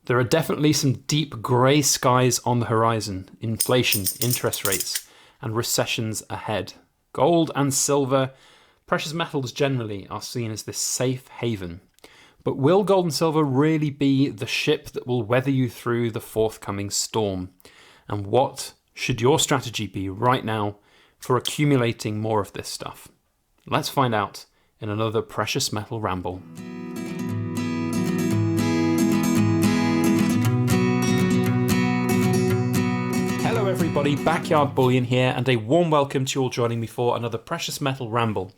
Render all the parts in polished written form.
There are definitely some deep grey skies on the horizon. Inflation, interest rates, and recessions ahead. Gold and silver, precious metals generally, are seen as this safe haven. But will gold and silver really be the ship that will weather you through the forthcoming storm? And what should your strategy be right now for accumulating more of this stuff? Let's find out in another Precious Metal Ramble. Hello everybody, Backyard Bullion here, and a warm welcome to you all joining me for another Precious Metal Ramble.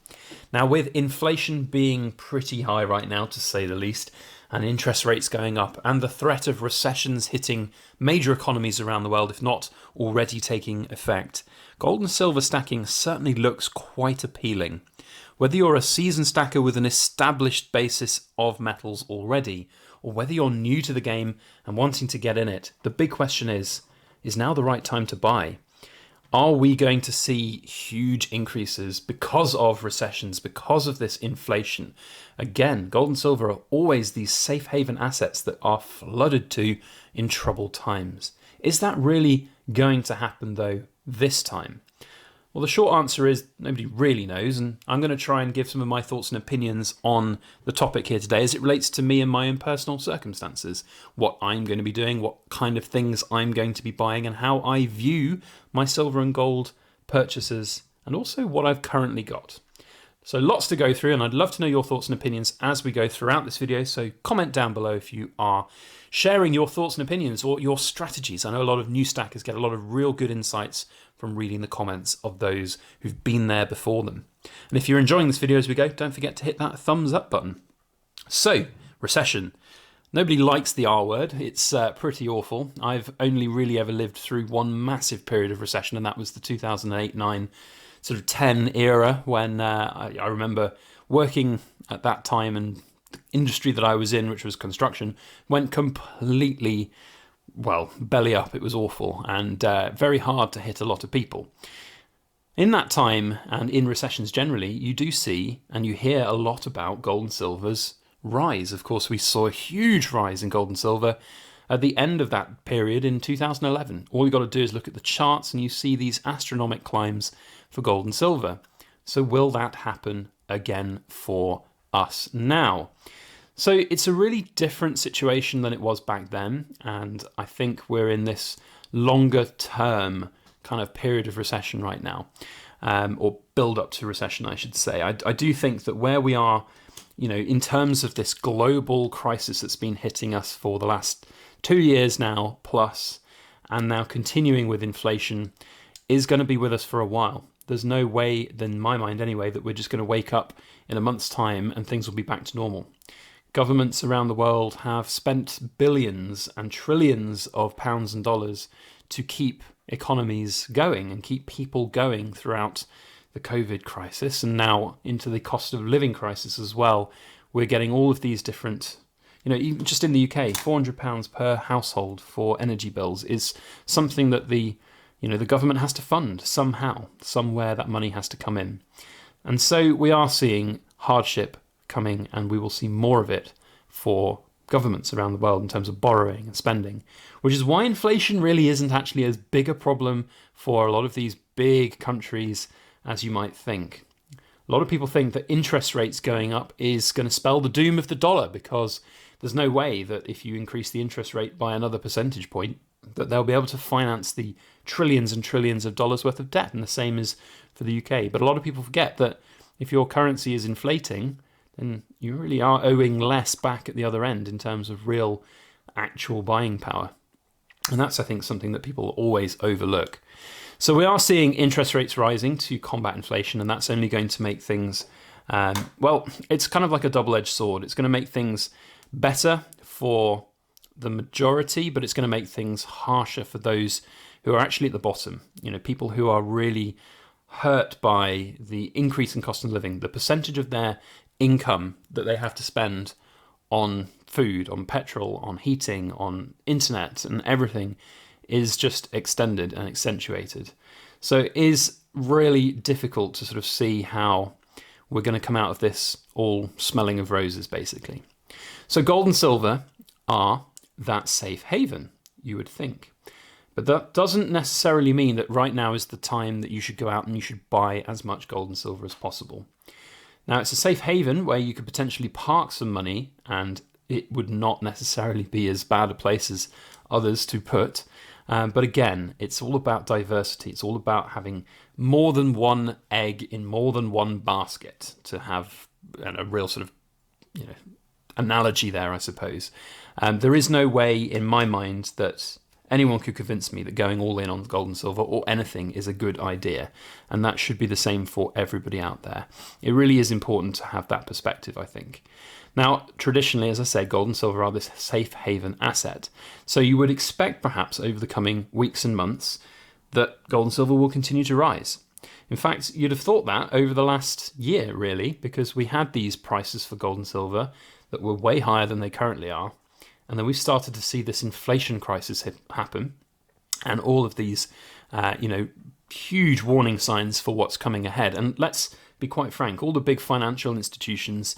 Now, with inflation being pretty high right now, to say the least, and interest rates going up, and the threat of recessions hitting major economies around the world, if not already taking effect, gold and silver stacking certainly looks quite appealing. Whether you're a seasoned stacker with an established basis of metals already, or whether you're new to the game and wanting to get in it, the big question is now the right time to buy? Are we going to see huge increases because of recessions, because of this inflation? Again, gold and silver are always these safe haven assets that are flooded to in troubled times. Is that really going to happen though this time? Well, the short answer is nobody really knows, and I'm going to try and give some of my thoughts and opinions on the topic here today as it relates to me and my own personal circumstances, what I'm going to be doing, what kind of things I'm going to be buying, and how I view my silver and gold purchases, and also what I've currently got. So lots to go through, and I'd love to know your thoughts and opinions as we go throughout this video, so comment down below if you are sharing your thoughts and opinions or your strategies. I know a lot of new stackers get a lot of real good insights from reading the comments of those who've been there before them. And if you're enjoying this video as we go, don't forget to hit that thumbs up button. So, recession. Nobody likes the R word. It's pretty awful. I've only really ever lived through one massive period of recession, and that was the 2008-9 sort of 10 era when I remember working at that time, and the industry that I was in, which was construction, went completely, well, belly up. It was awful and very hard to hit a lot of people. In that time, and in recessions generally, you do see and you hear a lot about gold and silver's rise. Of course, we saw a huge rise in gold and silver at the end of that period in 2011. All you've got to do is look at the charts and you see these astronomical climbs for gold and silver. So will that happen again for us now? So it's a really different situation than it was back then, and I think we're in this longer term kind of period of recession right now, or build up to recession, I should say. I do think that where we are, in terms of this global crisis that's been hitting us for the last 2 years now plus, and now continuing with inflation, is going to be with us for a while. There's no way, in my mind anyway, that we're just going to wake up in a month's time and things will be back to normal. Governments around the world have spent billions and trillions of pounds and dollars to keep economies going and keep people going throughout the COVID crisis, and now into the cost of living crisis as well. We're getting all of these different, even just in the UK, £400 per household for energy bills is something that the government has to fund somehow, somewhere that money has to come in. And so we are seeing hardship coming, and we will see more of it for governments around the world in terms of borrowing and spending, which is why inflation really isn't actually as big a problem for a lot of these big countries as you might think. A lot of people think that interest rates going up is going to spell the doom of the dollar, because there's no way that if you increase the interest rate by another percentage point, that they'll be able to finance the trillions and trillions of dollars worth of debt, and the same is for the UK. But a lot of people forget that if your currency is inflating, then you really are owing less back at the other end in terms of real, actual buying power. And that's, I think, something that people always overlook. So we are seeing interest rates rising to combat inflation, and that's only going to make things, it's kind of like a double-edged sword. It's going to make things better for the majority, but it's going to make things harsher for those who are actually at the bottom. People who are really hurt by the increase in cost of living, the percentage of their income that they have to spend on food, on petrol, on heating, on internet and everything is just extended and accentuated. So it is really difficult to sort of see how we're going to come out of this all smelling of roses, basically. So gold and silver are that safe haven, you would think. But that doesn't necessarily mean that right now is the time that you should go out and you should buy as much gold and silver as possible. Now, it's a safe haven where you could potentially park some money, and it would not necessarily be as bad a place as others to put. But again, it's all about diversity. It's all about having more than one egg in more than one basket, to have a real sort of analogy there, I suppose. There is no way in my mind that anyone could convince me that going all in on gold and silver or anything is a good idea. And that should be the same for everybody out there. It really is important to have that perspective, I think. Now, traditionally, as I said, gold and silver are this safe haven asset. So you would expect perhaps over the coming weeks and months that gold and silver will continue to rise. In fact, you'd have thought that over the last year, really, because we had these prices for gold and silver that were way higher than they currently are. And then we started to see this inflation crisis happen, and all of these, huge warning signs for what's coming ahead. And let's be quite frank, all the big financial institutions,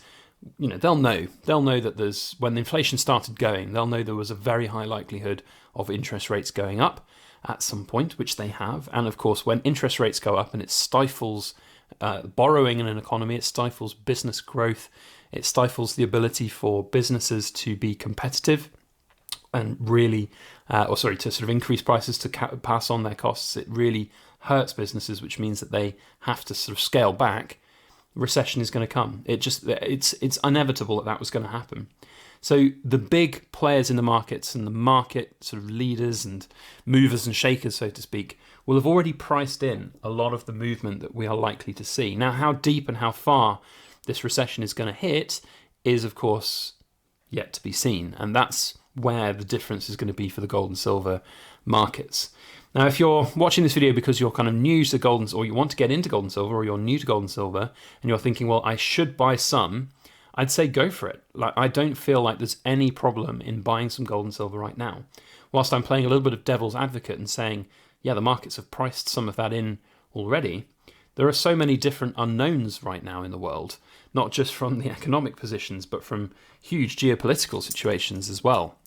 they'll know that when the inflation started going, they'll know there was a very high likelihood of interest rates going up at some point, which they have. And of course, when interest rates go up and it stifles borrowing in an economy, it stifles business growth, it stifles the ability for businesses to be competitive and really, to sort of increase prices to pass on their costs. It really hurts businesses, which means that they have to sort of scale back. Recession is going to come. It's inevitable that was going to happen. So the big players in the markets and the market sort of leaders and movers and shakers, so to speak, will have already priced in a lot of the movement that we are likely to see. Now, how deep and how far this recession is going to hit is, of course, yet to be seen. And that's where the difference is going to be for the gold and silver markets. Now, if you're watching this video because you're kind of new to gold, or you want to get into gold and silver, or you're new to gold and silver, and you're thinking, well, I should buy some, I'd say go for it. I don't feel like there's any problem in buying some gold and silver right now. Whilst I'm playing a little bit of devil's advocate and saying, yeah, the markets have priced some of that in already, there are so many different unknowns right now in the world, not just from the economic positions, but from huge geopolitical situations as well.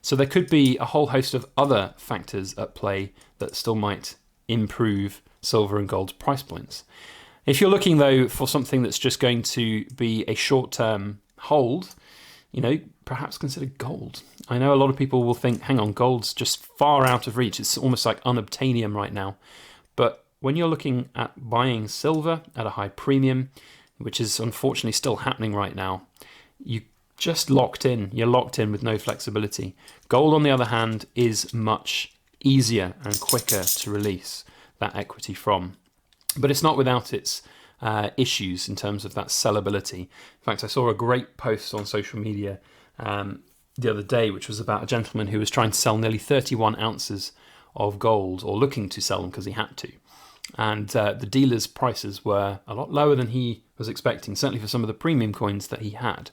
So there could be a whole host of other factors at play that still might improve silver and gold's price points. If you're looking, though, for something that's just going to be a short-term hold, perhaps consider gold. I know a lot of people will think, hang on, gold's just far out of reach. It's almost like unobtainium right now. But when you're looking at buying silver at a high premium, which is unfortunately still happening right now, you just locked in. You're locked in with no flexibility. Gold, on the other hand, is much easier and quicker to release that equity from. But it's not without its issues in terms of that sellability. In fact, I saw a great post on social media the other day, which was about a gentleman who was trying to sell nearly 31 ounces of gold, or looking to sell them because he had to. And the dealer's prices were a lot lower than he was expecting, certainly for some of the premium coins that he had.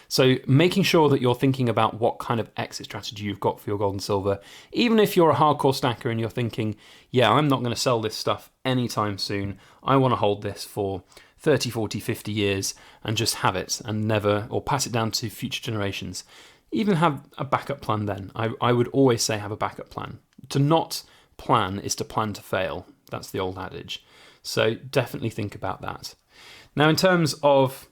So making sure that you're thinking about what kind of exit strategy you've got for your gold and silver, even if you're a hardcore stacker and you're thinking, yeah, I'm not going to sell this stuff anytime soon. I want to hold this for 30, 40, 50 years and just have it and never, or pass it down to future generations. Even have a backup plan then. I would always say have a backup plan. To not plan is to plan to fail. That's the old adage. So definitely think about that. Now, in terms of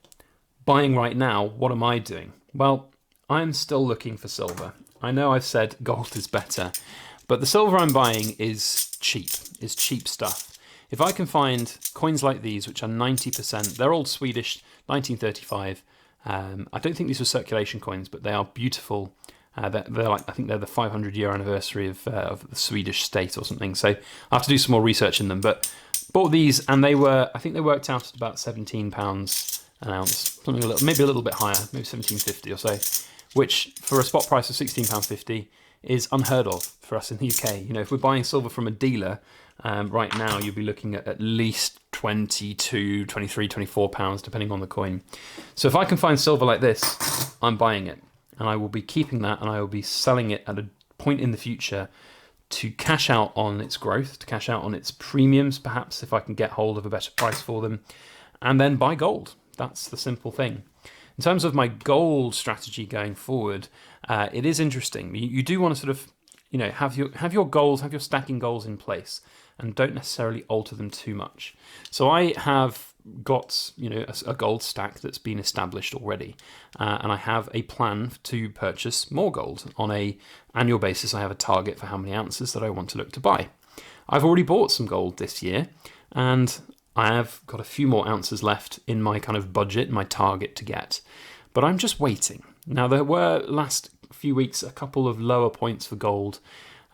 buying right now, what am I doing? Well, I'm still looking for silver. I know I've said gold is better, but the silver I'm buying is cheap stuff. If I can find coins like these, which are 90%, they're old Swedish, 1935. I don't think these were circulation coins, but they are beautiful. They're like, I think they're the 500-year anniversary of the Swedish state or something. So I have to do some more research in them. But bought these, and I think they worked out at about £17 an ounce, maybe a little bit higher, maybe 17.50 or so, which for a spot price of £16.50 is unheard of for us in the UK. If we're buying silver from a dealer right now, you'll be looking at least 22, 23, 24 pounds, depending on the coin. So if I can find silver like this, I'm buying it. And I will be keeping that, and I will be selling it at a point in the future to cash out on its growth, to cash out on its premiums, perhaps, if I can get hold of a better price for them, and then buy gold. That's the simple thing. In terms of my gold strategy going forward, it is interesting. You do want to sort of, have your goals, have your stacking goals in place, and don't necessarily alter them too much. So I have got a gold stack that's been established already, and I have a plan to purchase more gold on a annual basis. I have a target for how many ounces that I want to look to buy. I've already bought some gold this year, and I have got a few more ounces left in my kind of budget, my target to get, but I'm just waiting. Now, there were last few weeks a couple of lower points for gold.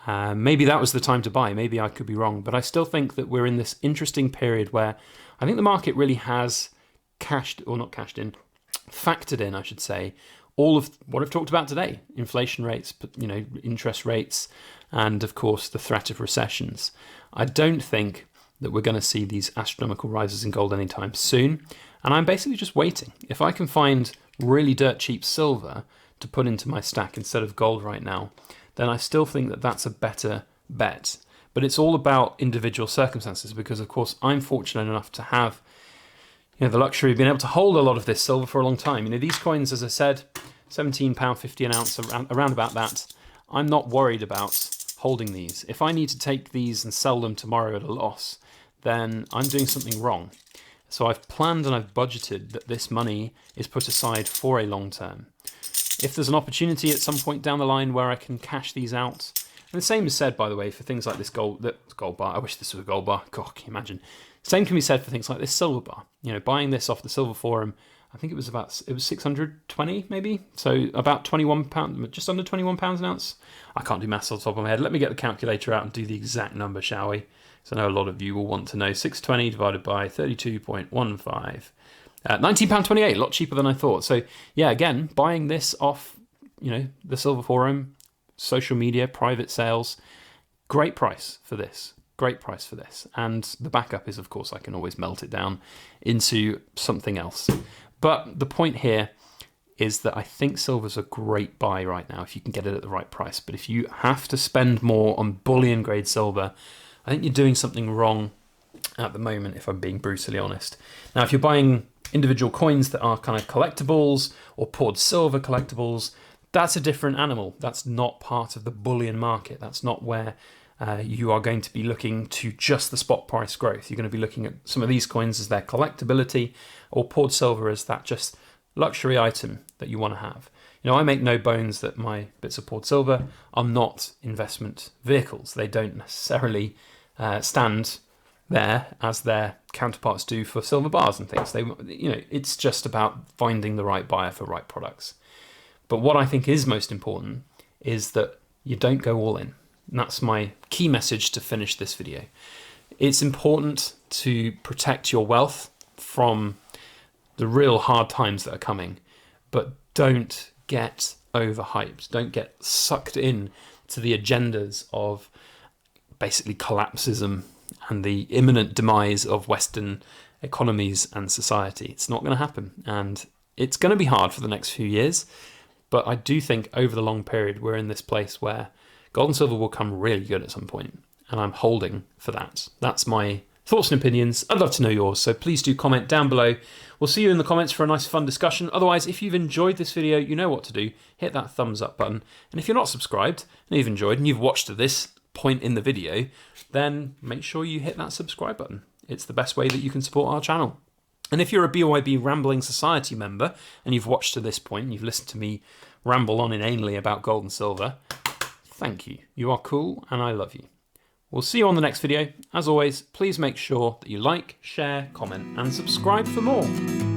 Maybe that was the time to buy. Maybe I could be wrong, but I still think that we're in this interesting period where I think the market really has factored in, I should say, all of what I've talked about today: inflation rates, interest rates, and of course the threat of recessions. I don't think that we're going to see these astronomical rises in gold anytime soon, and I'm basically just waiting. If I can find really dirt cheap silver to put into my stack instead of gold right now, then I still think that that's a better bet. But it's all about individual circumstances, because of course I'm fortunate enough to have the luxury of being able to hold a lot of this silver for a long time. These coins, as I said, £17.50 an ounce, around about that. I'm not worried about holding these. If I need to take these and sell them tomorrow at a loss, then I'm doing something wrong. So I've planned and I've budgeted that this money is put aside for a long term. If there's an opportunity at some point down the line where I can cash these out, and the same is said, by the way, for things like this gold bar. I wish this was a gold bar. God, can you imagine? Same can be said for things like this silver bar. Buying this off the Silver Forum, I think it was 620 maybe, so about £21, just under £21 an ounce. I can't do maths off the top of my head. Let me get the calculator out and do the exact number, shall we? So I know a lot of you will want to know. 620 divided by 32.15. £19.28, a lot cheaper than I thought. So yeah, again, buying this off, the Silver Forum, social media, private sales, great price for this. Great price for this. And the backup is, of course, I can always melt it down into something else. But the point here is that I think silver's a great buy right now if you can get it at the right price. But if you have to spend more on bullion grade silver, I think you're doing something wrong at the moment, if I'm being brutally honest. Now, if you're buying individual coins that are kind of collectibles or poured silver collectibles, that's a different animal. That's not part of the bullion market. That's not where you are going to be looking to just the spot price growth. You're going to be looking at some of these coins as their collectability, or poured silver as that just luxury item that you want to have. I make no bones that my bits of poured silver are not investment vehicles. They don't necessarily stand there as their counterparts do for silver bars and things. It's just about finding the right buyer for right products. But what I think is most important is that you don't go all in. And that's my key message to finish this video. It's important to protect your wealth from the real hard times that are coming, but don't get overhyped. Don't get sucked in to the agendas of basically collapsism and the imminent demise of Western economies and society. It's not going to happen, and it's going to be hard for the next few years, but I do think over the long period we're in this place where gold and silver will come really good at some point, and I'm holding for that. That's my thoughts and opinions. I'd love to know yours, so please do comment down below. We'll see you in the comments for a nice fun discussion. Otherwise, if you've enjoyed this video, you know what to do. Hit that thumbs up button. And if you're not subscribed and you've enjoyed and you've watched to this point in the video, then make sure you hit that subscribe button. It's the best way that you can support our channel. And if you're a BYB Rambling Society member and you've watched to this point and you've listened to me ramble on inanely about gold and silver, thank you. You are cool and I love you. We'll see you on the next video. As always, please make sure that you like, share, comment and subscribe for more.